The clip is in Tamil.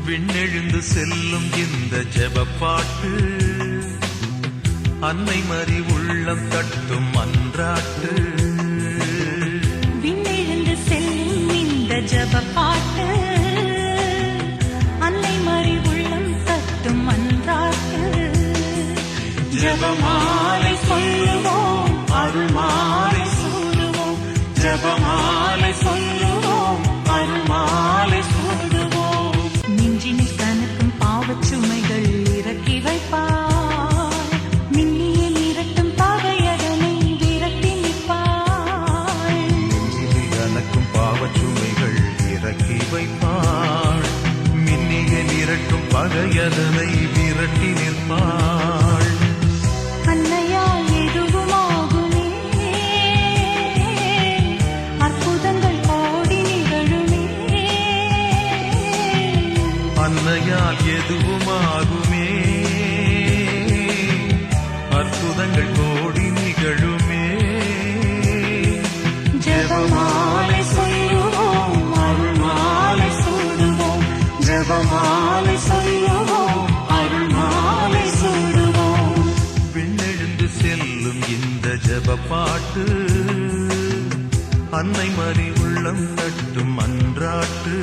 விண்ணெழுந்து செல்லும் இந்த ஜெபப்பாட்டு அன்னை மறி உள்ளம் தட்டும் அன்றாட்டு. விண்ணெழுந்து செல்லும் இந்த ஜெபப்பாட்டு அன்னை மறி உள்ளம் தட்டும் அன்றாட்டு. ஜெபமாலை சொல்லுவோம், அருள்மாலை சூடுவோம். ஜெபமாலை சொல்லுவோம், அருள்மாலை சூடுவோம். நெஞ்சினில் கனக்கும் பாவச்சுமைகள் இறக்கி வைப்பார். மின்னியில் இரட்டும் பகையதனை விரட்டி நிற்பாள். நெஞ்சினில் கனக்கும் பாவச்சுமைகள் இறக்கி வைப்பாள். மின்னியில் இரட்டும் பகையதனை விரட்டி நிற்பாள். அன்னையால் எதுவுமாகுமே, அற்புதங்கள் கோடி நிகழுமே. அன்னையால் எதுவுமாகுமே, அற்புதங்கள் கோடி நிகழுமே. ஜெபமாலை சொல்லுவோம், அருள்மாலை சூடுவோம். ஜெபமாலை சொல்லுவோம், அருள்மாலை சூடுவோம். விண்ணெழுந்து செல்லும் இந்த ஜெபப்பாட்டு அன்னை மறி உள்ளம் தட்டும் அன்றாட்டு.